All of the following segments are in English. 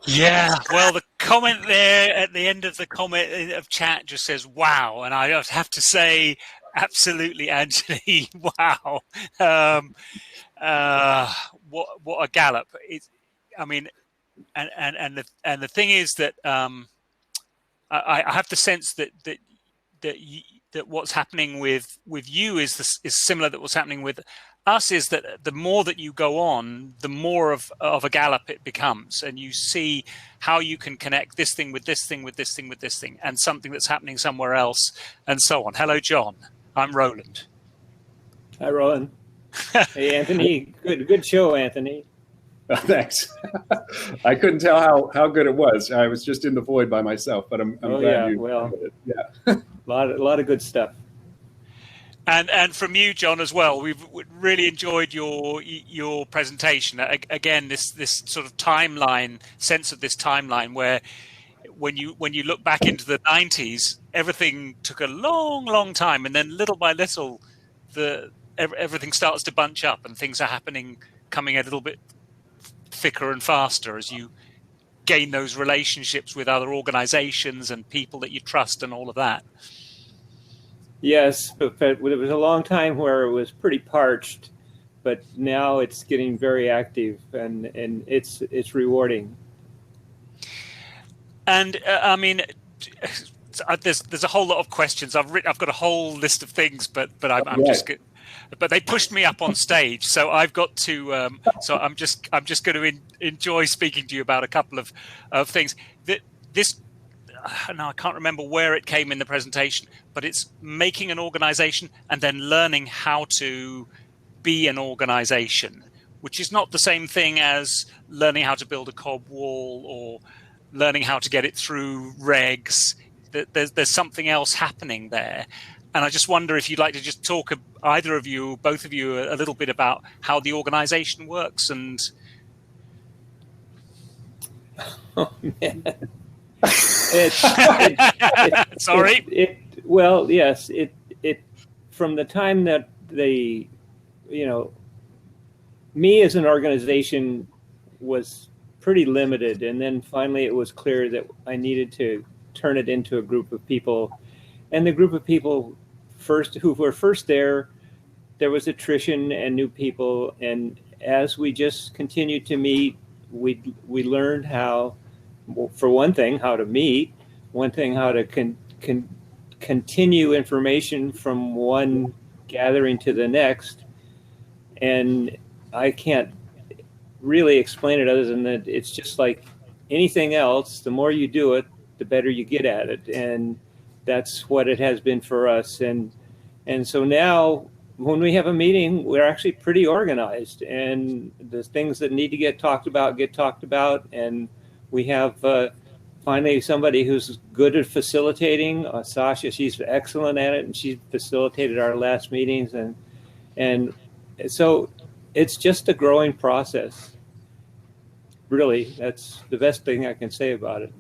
Yeah, well, the comment there at the end of the comment of chat just says "wow," and I have to say, absolutely, Anthony, wow. Um, what a gallop! I mean, and the thing is that I have the sense that that what's happening with you is similar that what's happening with us is that the more that you go on, the more of a gallop it becomes, and you see how you can connect this thing with this thing with this thing with this thing and something that's happening somewhere else and so on. Hello, John. I'm Roland. Hi, Roland. Hey, Anthony. Good show, Anthony. Thanks. I couldn't tell how good it was. I was just in the void by myself, but I'm glad yeah, you. well, yeah, a lot of good stuff. And from you, John, as well. We've really enjoyed your presentation. Again, this sort of timeline, sense of this timeline, where when you look back into the 90s, everything took a long time, and then little by little, everything starts to bunch up, and things are coming a little bit thicker and faster as you gain those relationships with other organizations and people that you trust and all of that. Yes, but there was a long time where it was pretty parched, but now it's getting very active, and it's rewarding. And I mean, there's a whole lot of questions. I've got a whole list of things, but I'm just. But they pushed me up on stage, so I've got to. So I'm just going to enjoy speaking to you about a couple of things. This. No, I can't remember where it came in the presentation, but it's making an organization and then learning how to be an organization, which is not the same thing as learning how to build a cob wall or learning how to get it through regs. There's something else happening there. And I just wonder if you'd like to just talk, either of you, both of you, a little bit about how the organization works. And Oh, man. Sorry. Well, yes. It from the time that me as an organization was pretty limited, and then finally it was clear that I needed to turn it into a group of people, and the group of people who were first there was attrition and new people, and as we just continued to meet, we learned how. For one thing, how to meet. One thing, how to continue information from one gathering to the next. And I can't really explain it other than that it's just like anything else. The more you do it, the better you get at it. And that's what it has been for us. And so now when we have a meeting, we're actually pretty organized. And the things that need to get talked about. And we have finally somebody who's good at facilitating. Sasha, she's excellent at it, and she facilitated our last meetings, and so it's just a growing process. Really, that's the best thing I can say about it.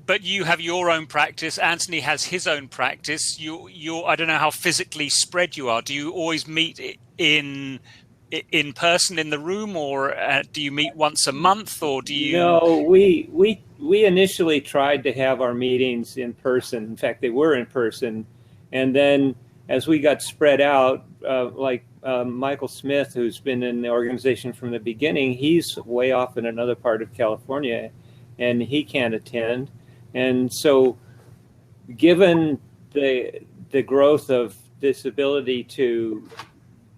But you have your own practice. Anthony has his own practice. I don't know how physically spread you are. Do you always meet in person in the room, or do you meet once a month, or do you? No, we initially tried to have our meetings in person. In fact, they were in person, and then as we got spread out, Michael Smith, who's been in the organization from the beginning, he's way off in another part of California, and he can't attend. And so, given the growth of this ability to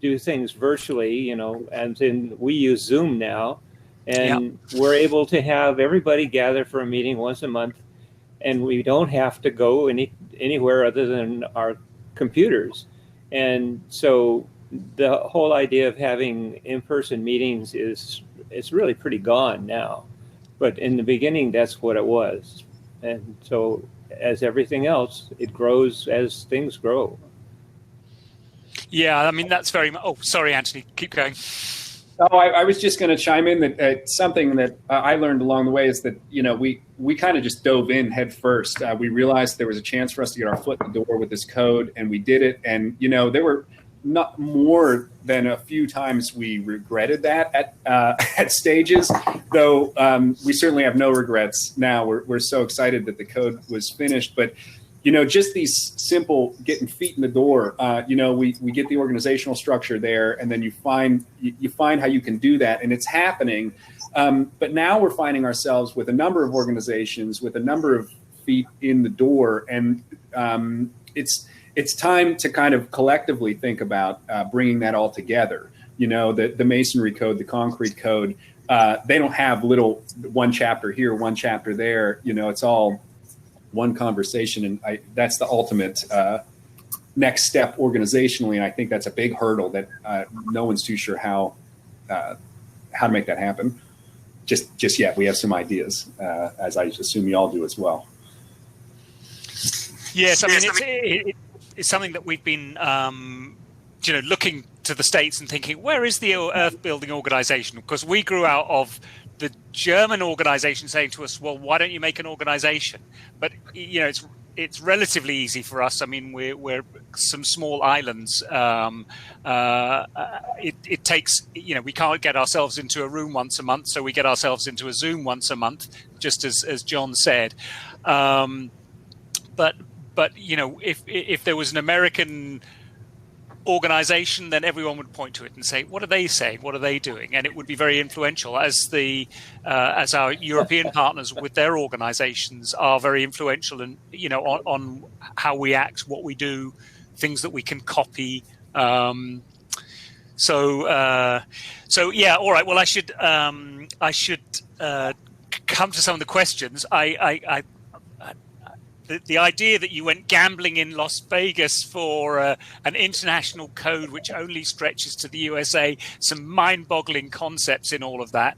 do things virtually, and then we use Zoom now, and we're able to have everybody gather for a meeting once a month, and we don't have to go anywhere other than our computers. And so the whole idea of having in-person meetings it's really pretty gone now. But in the beginning, that's what it was. And so as everything else, it grows as things grow. Yeah, I mean, that's very much. Oh, sorry, Anthony, keep going. Oh, I was just going to chime in that something that I learned along the way is that, we kind of just dove in head first. We realized there was a chance for us to get our foot in the door with this code, and we did it. And, there were not more than a few times we regretted that at stages, though we certainly have no regrets now. We're so excited that the code was finished. But, just these simple getting feet in the door, we get the organizational structure there, and then you find how you can do that, and it's happening. But now we're finding ourselves with a number of organizations, with a number of feet in the door, and it's time to kind of collectively think about bringing that all together. The masonry code, the concrete code, they don't have little one chapter here, one chapter there. It's all one conversation, and that's the ultimate next step organizationally. And I think that's a big hurdle that no one's too sure how to make that happen. Just yet. We have some ideas, as I assume you all do as well. Yes, I mean it's something that we've been looking to the States and thinking, where is the earth building organization? Because we grew out of the German organization saying to us, well, why don't you make an organization? But it's relatively easy for us. I mean, we're some small islands. It takes, we can't get ourselves into a room once a month, so we get ourselves into a Zoom once a month, just as John said. But if there was an American organization, then everyone would point to it and say, what are they saying? What are they doing? And it would be very influential, as our European partners with their organizations are very influential and on how we act, what we do, things that we can copy. So yeah, all right. Well, I should come to some of the questions. The idea that you went gambling in Las Vegas for an international code which only stretches to the USA, some mind-boggling concepts in all of that.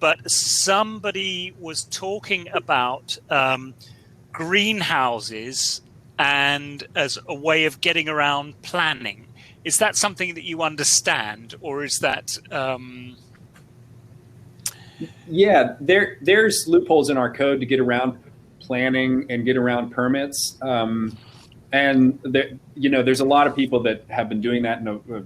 But somebody was talking about greenhouses and as a way of getting around planning. Is that something that you understand, or is that... Yeah, there's loopholes in our code to get around planning and get around permits. And there's a lot of people that have been doing that in a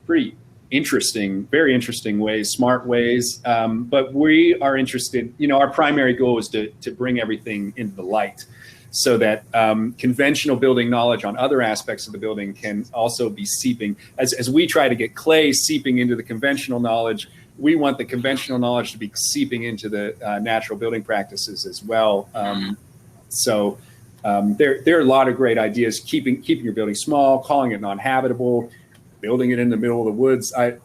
pretty interesting, very interesting ways, smart ways. But we are interested, our primary goal is to bring everything into the light so that conventional building knowledge on other aspects of the building can also be seeping. As we try to get clay seeping into the conventional knowledge, we want the conventional knowledge to be seeping into the natural building practices as well. So there are a lot of great ideas. Keeping your building small, calling it non-habitable, building it in the middle of the woods. We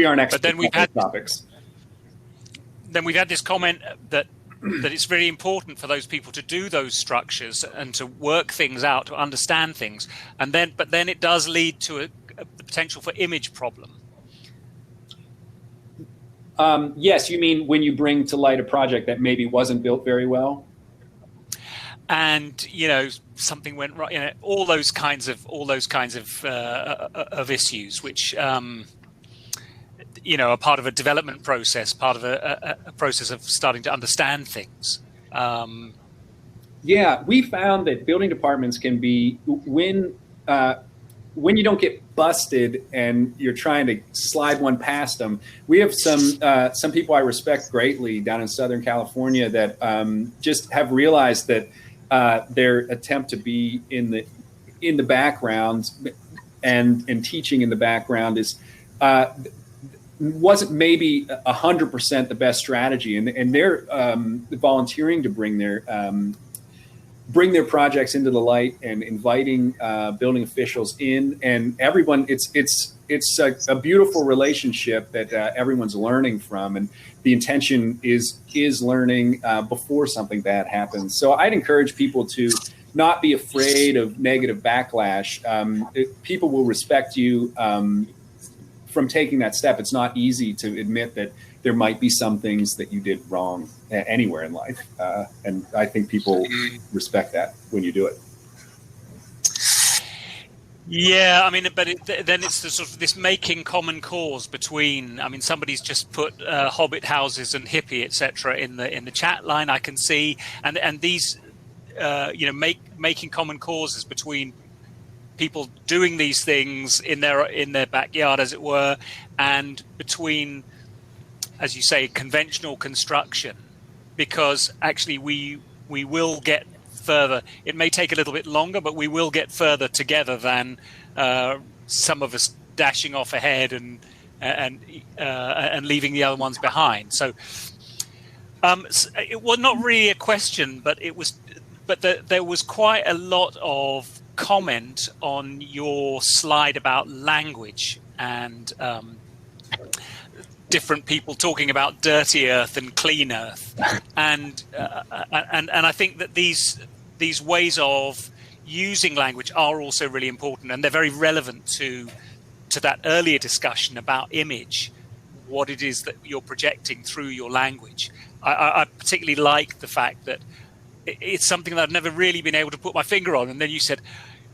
aren't experts on those topics. Then we've had this comment that it's very important for those people to do those structures and to work things out, to understand things, but then it does lead to the potential for image problem. Yes, you mean when you bring to light a project that maybe wasn't built very well, and something went right. All those kinds of issues, which are part of a development process, part of a process of starting to understand things. Yeah, we found that building departments can be when you don't get busted and you're trying to slide one past them. We have some people I respect greatly down in Southern California that just have realized that their attempt to be in the background and teaching in the background wasn't maybe 100% the best strategy, and they're volunteering to bring their projects into the light and inviting building officials in, and everyone. It's a beautiful relationship that everyone's learning from, and the intention is learning before something bad happens. So I'd encourage people to not be afraid of negative backlash. People will respect you from taking that step. It's not easy to admit that there might be some things that you did wrong anywhere in life. And I think people respect that when you do it. Yeah, I mean, but then it's the sort of this making common cause between. I mean, somebody's just put hobbit houses and hippie, etc. in the chat line. I can see, and these making common causes between people doing these things in their backyard, as it were, and between, as you say, conventional construction, because actually we will get further. It may take a little bit longer, but we will get further together than some of us dashing off ahead and leaving the other ones behind. So it was not really a question, but there was quite a lot of comment on your slide about language and different people talking about dirty earth and clean earth, and I think that these ways of using language are also really important, and they're very relevant to that earlier discussion about image, what it is that you're projecting through your language. I particularly like the fact that it's something that I've never really been able to put my finger on. And then you said,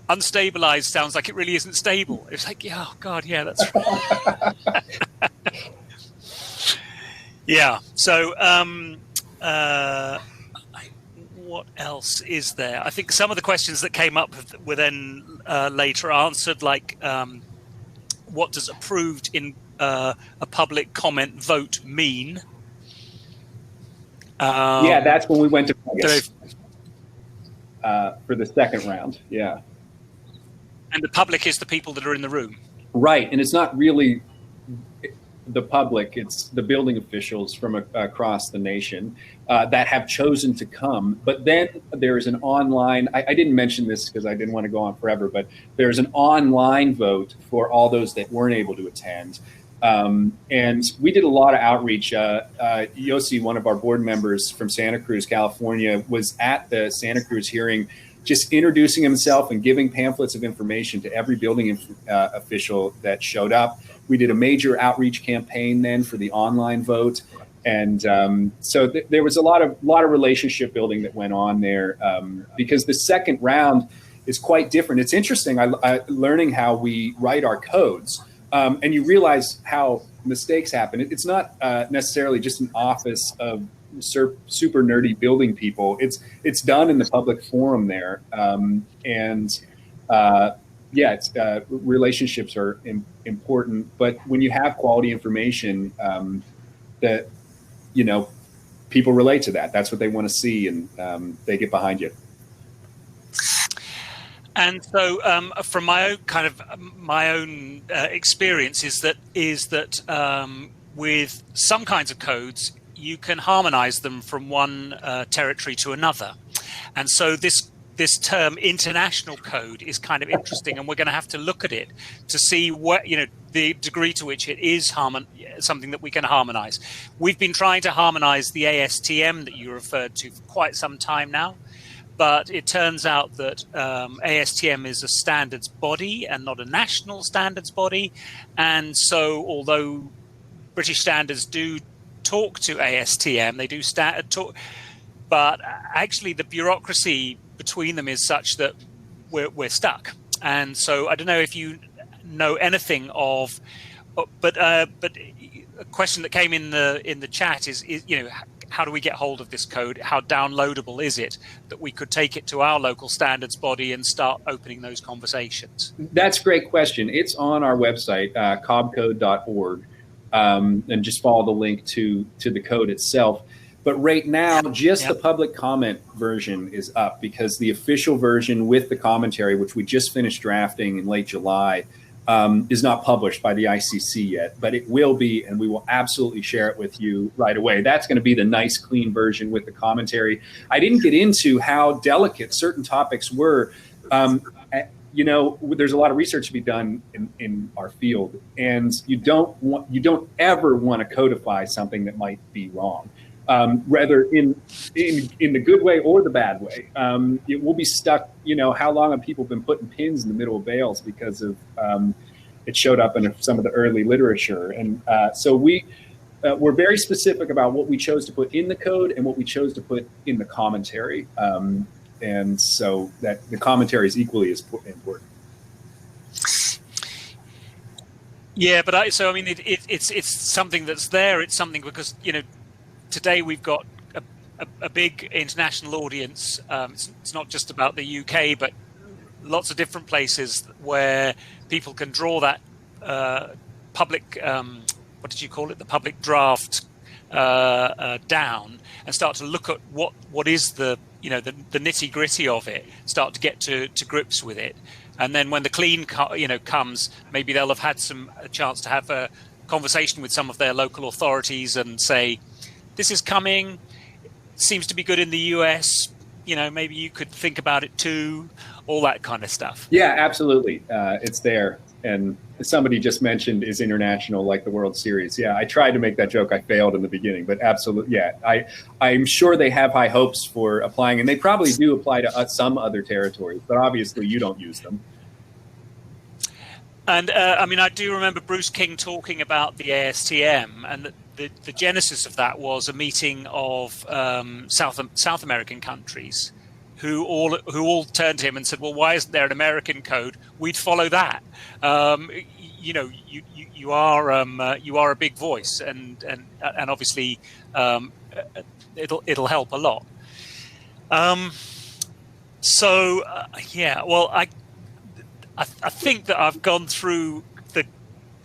unstabilized sounds like it really isn't stable. It's like, yeah, oh God, yeah, that's right. Yeah. So what else is there? I think some of the questions that came up were then later answered, like what does approved in a public comment vote mean? Yeah, that's when we went to Vegas for the second round. Yeah. And the public is the people that are in the room. Right. And it's not really the public, it's the building officials from across the nation that have chosen to come. But then there's an online, I didn't mention this because I didn't want to go on forever, but there's an online vote for all those that weren't able to attend. And we did a lot of outreach. Yossi, one of our board members from Santa Cruz, California, was at the Santa Cruz hearing, just introducing himself and giving pamphlets of information to every building official that showed up. We did a major outreach campaign then for the online vote. And so there was a lot of relationship building that went on there because the second round is quite different. It's interesting, learning how we write our codes. And you realize how mistakes happen. It's not necessarily just an office of super nerdy building people. It's done in the public forum there. Relationships are important. But when you have quality information, that people relate to that. That's what they want to see, and they get behind you. And so, from my own experience, is that with some kinds of codes, you can harmonize them from one territory to another, and so this term international code is kind of interesting, and we're going to have to look at it to see what the degree to which it is something that we can harmonize. We've been trying to harmonize the ASTM that you referred to for quite some time now. But it turns out that ASTM is a standards body and not a national standards body. And so although British standards do talk to ASTM, they do talk, but actually the bureaucracy between them is such that we're stuck. And so I don't know if you know anything of, but a question that came in the chat is how do we get hold of this code? How downloadable is it that we could take it to our local standards body and start opening those conversations? That's a great question. It's on our website, cobcode.org, and just follow the link to the code itself. But right now, the public comment version is up because the official version with the commentary, which we just finished drafting in late July, is not published by the ICC yet, but it will be, and we will absolutely share it with you right away. That's going to be the nice, clean version with the commentary. I didn't get into how delicate certain topics were. There's a lot of research to be done in our field, and you don't ever want to codify something that might be wrong. Whether in the good way or the bad way, it will be stuck. How long have people been putting pins in the middle of bales because of it showed up in some of the early literature, and so we're very specific about what we chose to put in the code and what we chose to put in the commentary, and so that the commentary is equally as important. Yeah, but it's something that's there. It's something because today we've got a big international audience. It's not just about the UK, but lots of different places where people can draw that public, what did you call it? The public draft down and start to look at what is the nitty gritty of it, start to get to grips with it. And then when the clean comes, maybe they'll have had a chance to have a conversation with some of their local authorities and say, this is coming, seems to be good in the US, maybe you could think about it too, all that kind of stuff. Yeah, absolutely. It's there. And somebody just mentioned is international like the World Series. Yeah, I tried to make that joke. I failed in the beginning, but absolutely. Yeah, I'm sure they have high hopes for applying, and they probably do apply to some other territories, but obviously you don't use them. And I do remember Bruce King talking about the ASTM, and the genesis of that was a meeting of South American countries who all turned to him and said, well, why isn't there an American code? We'd follow that. You are a big voice, and obviously it'll help a lot. Well, I think that I've gone through the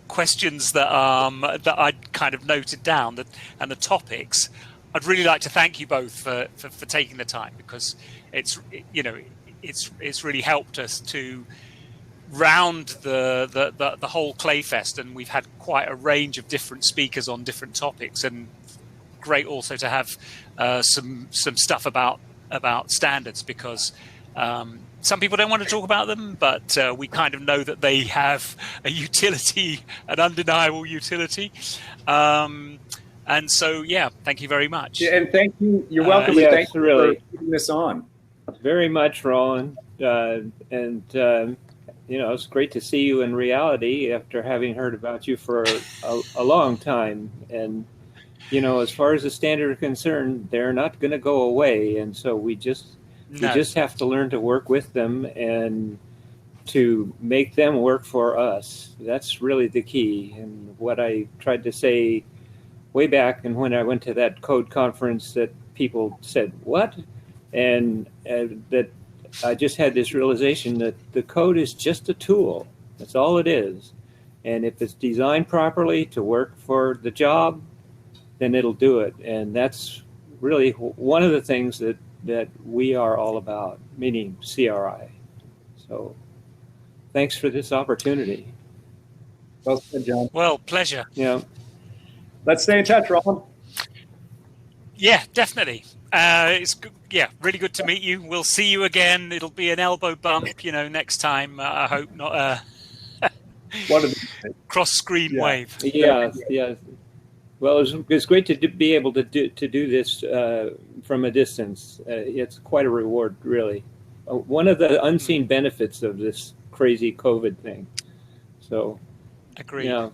questions that I'd kind of noted down, and the topics. I'd really like to thank you both for taking the time, because it's really helped us to round the whole Clayfest, and we've had quite a range of different speakers on different topics, and great also to have some stuff about standards, because some people don't want to talk about them, but we kind of know that they have a utility, an undeniable utility. And so, thank you very much. Yeah, and thank you. You're welcome. Yes, thank you really for putting this on. Very much, Roland. It's great to see you in reality after having heard about you for a long time. And, as far as the standard is concerned, they're not going to go away. And so we just have to learn to work with them and to make them work for us. That's really the key. And what I tried to say way back, and when I went to that code conference, that people said, what? And that I just had this realization that the code is just a tool. That's all it is. And if it's designed properly to work for the job, then it'll do it. And that's really one of the things that we are all about, meaning CRI. So thanks for this opportunity. Well said, John. Well, pleasure. Yeah. Let's stay in touch, Roland. Yeah, definitely. It's good. Yeah, really good to meet you. We'll see you again. It'll be an elbow bump, next time. I hope not cross-screen wave. Yeah. Well, it's great to be able to do this from a distance. It's quite a reward, really. One of the unseen benefits of this crazy COVID thing. So, agreed. Yeah.